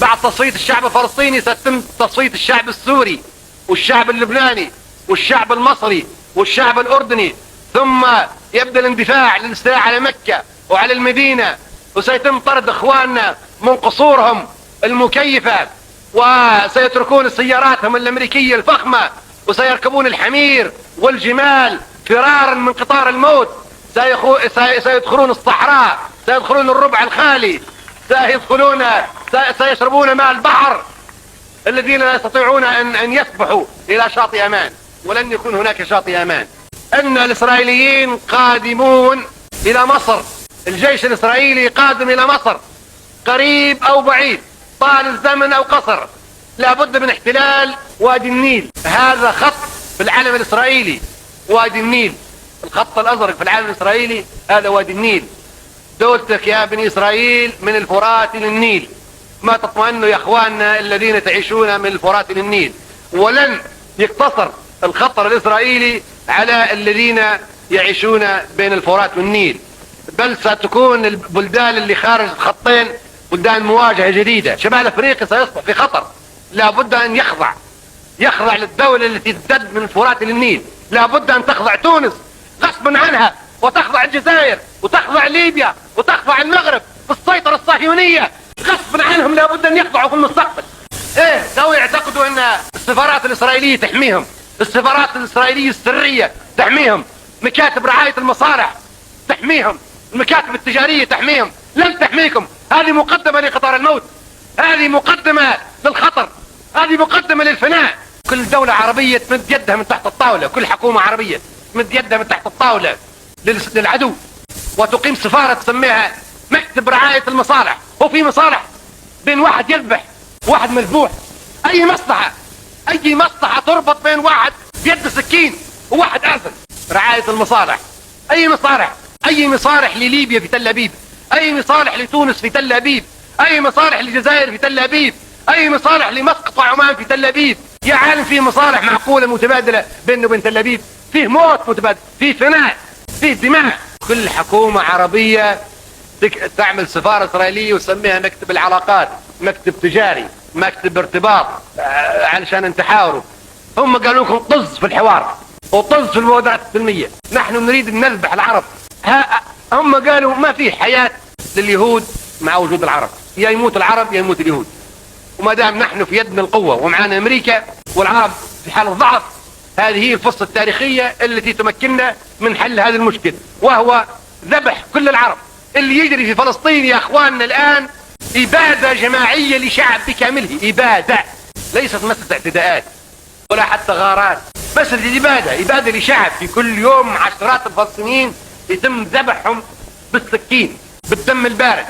بعد تصفية الشعب الفلسطيني سيتم تصفية الشعب السوري والشعب اللبناني والشعب المصري والشعب الأردني، ثم يبدأ الاندفاع للاستيلاء على مكة وعلى المدينة، وسيتم طرد إخواننا من قصورهم المكيفة، وسيتركون سياراتهم الأمريكية الفخمة وسيركبون الحمير والجمال فرارا من قطار الموت، سيدخلون الصحراء، سيدخلون الربع الخالي، سيشربون ماء البحر، الذين لا يستطيعون أن يسبحوا إلى شاطئ أمان، ولن يكون هناك شاطئ أمان. أن الإسرائيليين قادمون إلى مصر، الجيش الإسرائيلي قادم إلى مصر قريب أو بعيد، طال الزمن أو قصر، لابد من احتلال وادي النيل. هذا خط في العلم الإسرائيلي، وادي النيل، الخط الأزرق في العلم الإسرائيلي هذا وادي النيل. دولتك يا بني إسرائيل من الفرات للنيل، ما تطمئنوا يا أخواننا الذين تعيشون من الفرات للنيل. ولن يقتصر الخطر الإسرائيلي على الذين يعيشون بين الفرات والنيل، بل ستكون البلدان اللي خارج الخطين بلدان مواجهة جديدة. شمال أفريقيا سيصبح في خطر، لابد أن يخضع للدولة التي تمتد من الفرات للنيل، لابد أن تخضع تونس غصبا عنها، وتخضع الجزائر، وتخضع ليبيا، وتخضع المغرب بالسيطرة الصهيونية غصبا عنهم، لابد أن يخضعوا في المستقبل. لو يعتقدوا أن السفارات الإسرائيلية تحميهم، السفارات الإسرائيلية السرية تحميهم، مكاتب رعاية المصالح تحميهم، المكاتب التجارية تحميهم، لن تحميكم. هذه مقدمة لقطار الموت، هذه مقدمة للخطر، هذه مقدمة للفناء. كل دولة عربية تمد يدها من تحت الطاولة، كل حكومة عربية تمد يدها من تحت الطاولة للعدو، وتقيم سفارة تسميها مكتب رعاية المصالح. وفي مصالح بين واحد يذبح واحد مذبوح، أي مصلحة تربط بين واحد بيد سكين وواحد أعزل. رعاية المصالح، أي مصالح لليبيا في تل أبيب، أي مصالح لتونس في تل أبيب، أي مصالح للجزائر في تل أبيب، أي مصالح لمسقط وعمان في تل أبيب. يا عالم فيه مصالح معقولة متبادلة بينه وبين تل أبيب، فيه موت متبادل، فيه فناء، فيه دماء. كل حكومة عربية تعمل سفارة إسرائيلية وسميها مكتب العلاقات، مكتب تجاري، مكتب ارتباط، علشان ان تحاوروا. هم قالوا لكم طز في الحوار وطز في المبادرات السلمية، نحن نريد ان نذبح العرب. هم قالوا ما في حياة لليهود مع وجود العرب، يا يموت العرب يا يموت اليهود. وما دام نحن في يدنا القوة ومعنا أمريكا والعرب في حالة ضعف، هذه هي الفرصة التاريخية التي تمكننا من حل هذا المشكل، وهو ذبح كل العرب. اللي يجري في فلسطين يا أخواننا الآن إبادة جماعية لشعب بكامله، إبادة ليست مسألة اعتداءات ولا حتى غارات، مسألة إبادة لشعب. في كل يوم عشرات الفلسطينيين يتم ذبحهم بالسكين بالدم البارد.